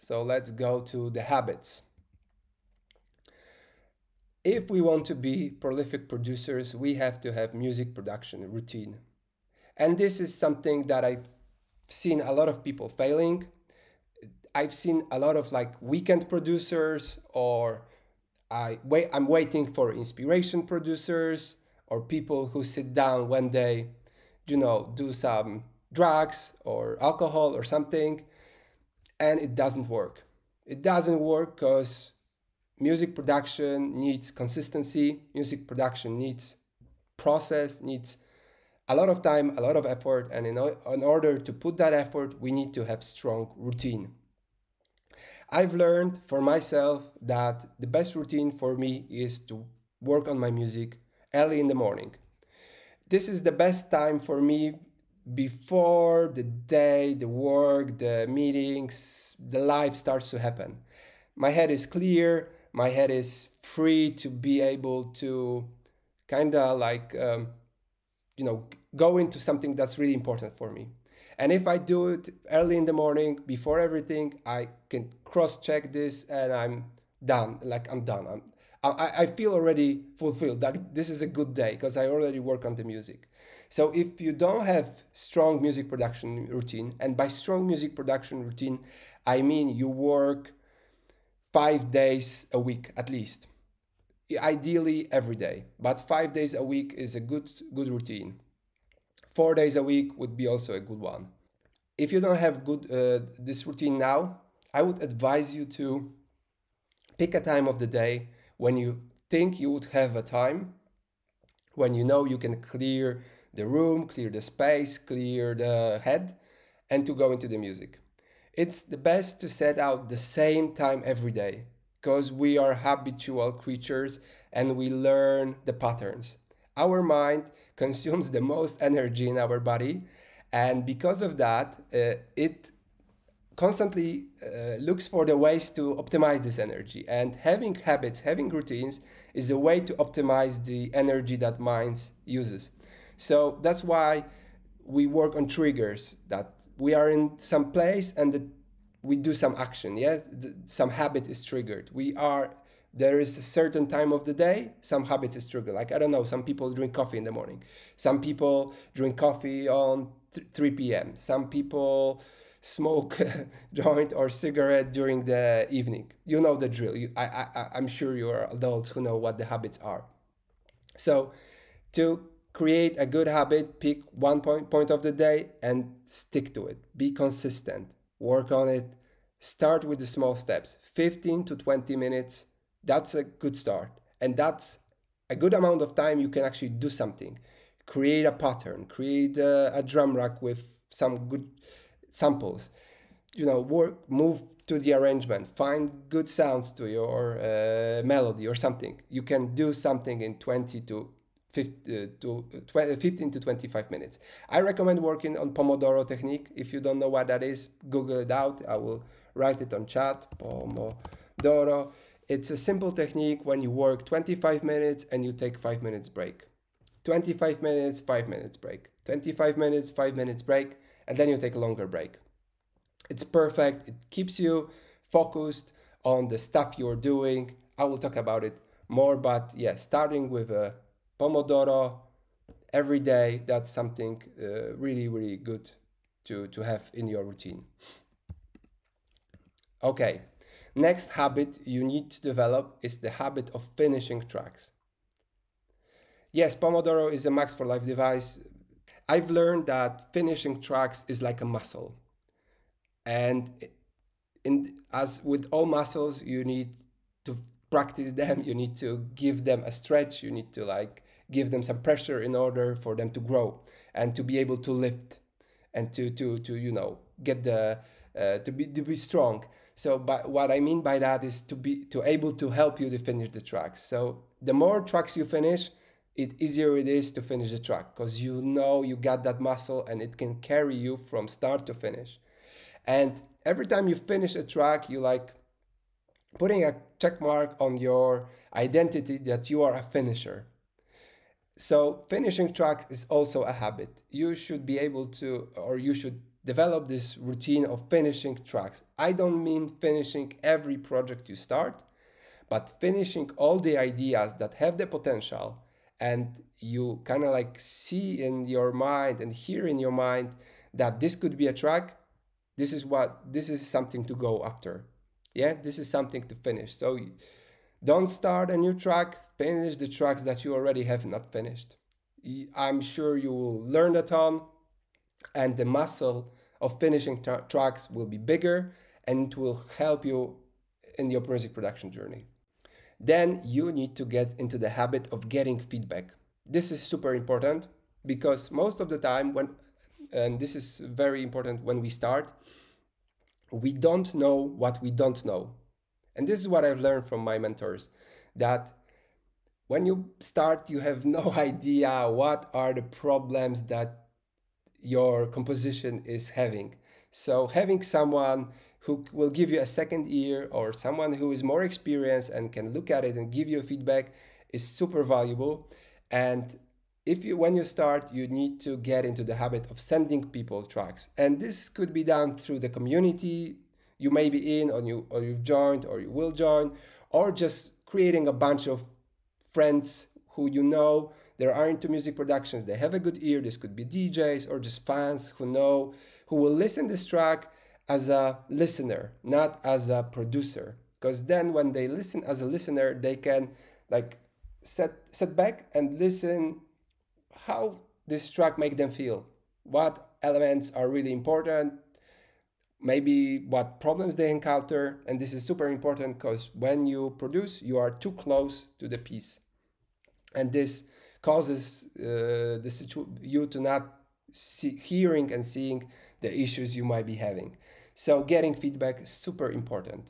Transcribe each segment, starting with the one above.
So let's go to the habits. If we want to be prolific producers, we have to have music production routine. And this is something that I've seen a lot of people failing. I've seen a lot of like weekend producers, or I'm waiting for inspiration producers, or people who sit down when they, do some drugs or alcohol or something, and it doesn't work. It doesn't work because music production needs consistency. Music production needs process, needs a lot of time, a lot of effort, and in order to put that effort, we need to have strong routine. I've learned for myself that the best routine for me is to work on my music early in the morning. This is the best time for me before the day, the work, the meetings, the life starts to happen. My head is clear, my head is free to be able to kind of like, you know, go into something that's really important for me. And if I do it early in the morning before everything, I can cross check this and I'm done. Like I'm done. I feel already fulfilled that this is a good day because I already work on the music. So if you don't have strong music production routine, and by strong music production routine, I mean you work 5 days a week at least. Ideally every day, but 5 days a week is a good routine. 4 days a week would be also a good one. If you don't have good this routine now, I would advise you to pick a time of the day when you think you would have a time, when you know you can clear the room, clear the space, clear the head, and to go into the music. It's the best to set out the same time every day because we are habitual creatures and we learn the patterns. Our mind consumes the most energy in our body, and because of that, it constantly looks for the ways to optimize this energy. And having habits, having routines is a way to optimize the energy that mind uses. So that's why we work on triggers, that we are in some place and that we do some action. Yes, some habit is triggered. There is a certain time of the day, some habits is triggered. Like, I don't know, some people drink coffee in the morning. Some people drink coffee on 3 p.m. Some people smoke joint or cigarette during the evening. You know the drill. I'm sure you are adults who know what the habits are. So to create a good habit, pick one point of the day and stick to it. Be consistent. Work on it. Start with the small steps. 15 to 20 minutes. That's a good start. And that's a good amount of time you can actually do something. Create a pattern. Create a drum rack with some good samples. Move to the arrangement. Find good sounds to your melody or something. You can do something in 15 to 25 minutes. I recommend working on Pomodoro technique. If you don't know what that is, Google it out. I will write it on chat. Pomodoro. It's a simple technique when you work 25 minutes and you take 5 minutes break. 25 minutes, 5 minutes break. 25 minutes, 5 minutes break, and then you take a longer break. It's perfect. It keeps you focused on the stuff you're doing. I will talk about it more, but yeah, starting with a Pomodoro every day, that's something really, really good to have in your routine. Okay, next habit you need to develop is the habit of finishing tracks. Yes, Pomodoro is a Max for Life device. I've learned that finishing tracks is like a muscle. And as with all muscles, you need to practice them, you need to give them a stretch, you need to give them some pressure in order for them to grow and to be able to lift and to get the to be strong. So what I mean by that is to able to help you to finish the tracks. So the more tracks you finish, it easier it is to finish the track because you got that muscle and it can carry you from start to finish. And every time you finish a track, you putting a check mark on your identity that you are a finisher. So finishing tracks is also a habit. You should be able to, or you should develop this routine of finishing tracks. I don't mean finishing every project you start, but finishing all the ideas that have the potential and you kind of like see in your mind and hear in your mind that this could be a track. This is something to go after. Yeah, this is something to finish. So don't start a new track, finish the tracks that you already have not finished. I'm sure you will learn a ton, and the muscle of finishing tracks will be bigger, and it will help you in your music production journey. Then you need to get into the habit of getting feedback. This is super important because most of the time and this is very important when we start, we don't know what we don't know. And this is what I've learned from my mentors, that when you start, you have no idea what are the problems that your composition is having. So having someone who will give you a second ear, or someone who is more experienced and can look at it and give you feedback, is super valuable. And when you start, you need to get into the habit of sending people tracks. And this could be done through the community you may be in, or you've joined, or you will join, or just creating a bunch of friends who you know they are into music productions. They have a good ear. This could be DJs or just fans who will listen this track as a listener, not as a producer. Because then when they listen as a listener, they can like sit back and listen how this track make them feel, what elements are really important, maybe what problems they encounter. And this is super important because when you produce, you are too close to the piece, and this causes you to not hearing and seeing the issues you might be having. So getting feedback is super important.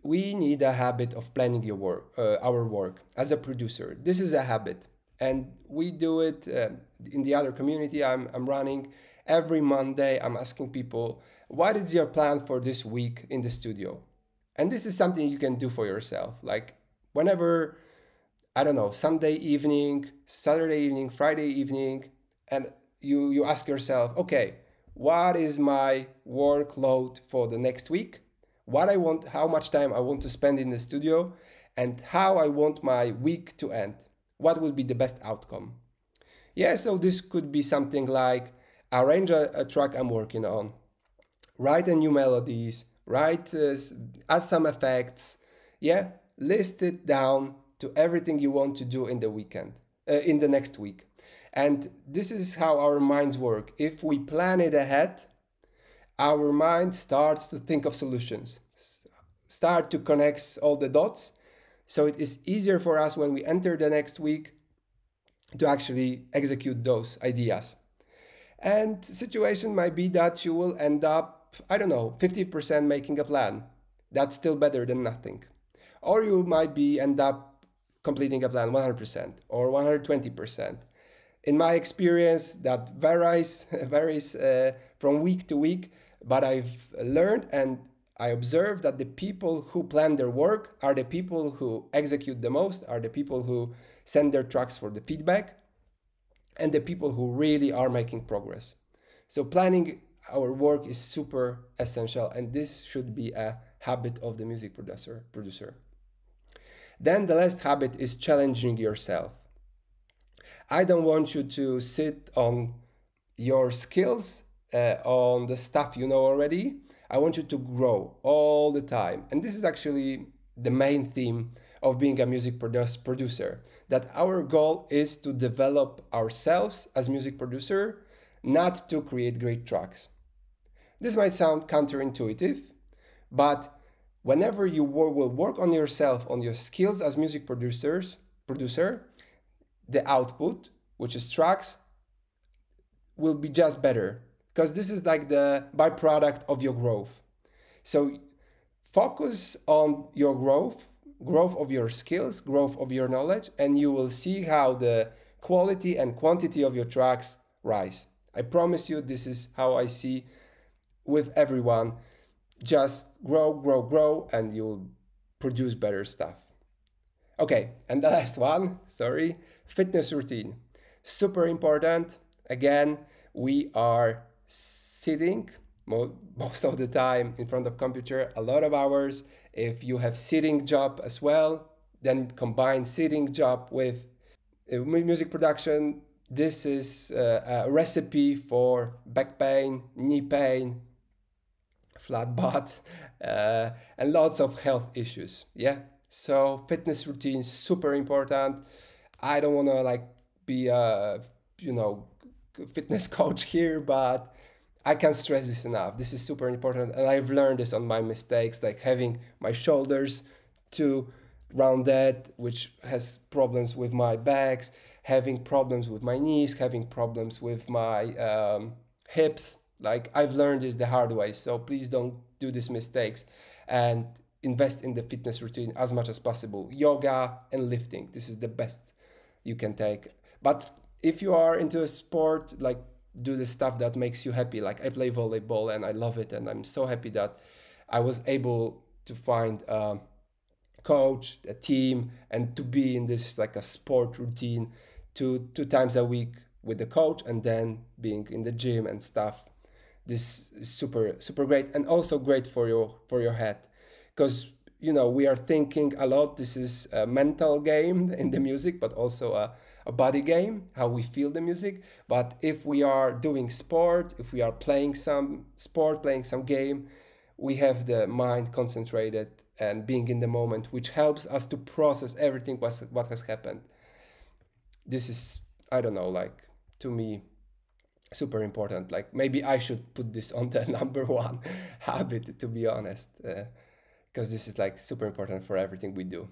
We need a habit of planning our work as a producer. This is a habit, and we do it in the other community I'm running. Every Monday, I'm asking people, what is your plan for this week in the studio? And this is something you can do for yourself. Like whenever, I don't know, Sunday evening, Saturday evening, Friday evening, and you ask yourself, okay, what is my workload for the next week? How much time I want to spend in the studio, and how I want my week to end. What will be the best outcome? Yeah, so this could be something like arrange a track I'm working on, write a new melodies, add some effects, yeah, list it down to everything you want to do in the next week. And this is how our minds work. If we plan it ahead, our mind starts to think of solutions, start to connect all the dots. So it is easier for us when we enter the next week to actually execute those ideas. And situation might be that you will end up, I don't know, 50% making a plan. That's still better than nothing. Or you might end up completing a plan 100% or 120%. In my experience, that varies from week to week, but I've learned and I observed that the people who plan their work are the people who execute the most, are the people who send their tracks for the feedback, and the people who really are making progress. So planning our work is super essential, and this should be a habit of the music producer. Then the last habit is challenging yourself. I don't want you to sit on your skills, on the stuff you know already. I want you to grow all the time. And this is actually the main theme of being a music producer, that our goal is to develop ourselves as music producer, not to create great tracks. This might sound counterintuitive, but whenever you will work on yourself, on your skills as music producer, the output, which is tracks, will be just better, because this is like the byproduct of your growth. So focus on your growth of your skills, growth of your knowledge, and you will see how the quality and quantity of your tracks rise. I promise you, this is how I see with everyone. Just grow, and you'll produce better stuff. Okay, and the last one, fitness routine. Super important. Again, we are sitting most of the time in front of computer, a lot of hours. If you have sitting job as well, then combine sitting job with music production. This is a recipe for back pain, knee pain, flat butt, and lots of health issues. Yeah. So fitness routine is super important. I don't want to like be a you know fitness coach here, but I can't stress this enough. This is super important, and I've learned this on my mistakes, like having my shoulders too rounded, which has problems with my backs, having problems with my knees, having problems with my hips. Like I've learned this the hard way, so please don't do these mistakes and invest in the fitness routine as much as possible. Yoga and lifting, this is the best you can take. But if you are into a sport, like do the stuff that makes you happy. Like I play volleyball and I love it, and I'm so happy that I was able to find a coach, a team, and to be in this like a sport routine two times a week with the coach, and then being in the gym and stuff. This is super great, and also great for your head, because we are thinking a lot. This is a mental game in the music, but also a body game, how we feel the music. But if we are doing sport, if we are playing some sport, playing some game, we have the mind concentrated and being in the moment, which helps us to process everything what has happened. This is, I don't know, like, to me, super important. Like maybe I should put this on the number one habit, to be honest, because this is like super important for everything we do.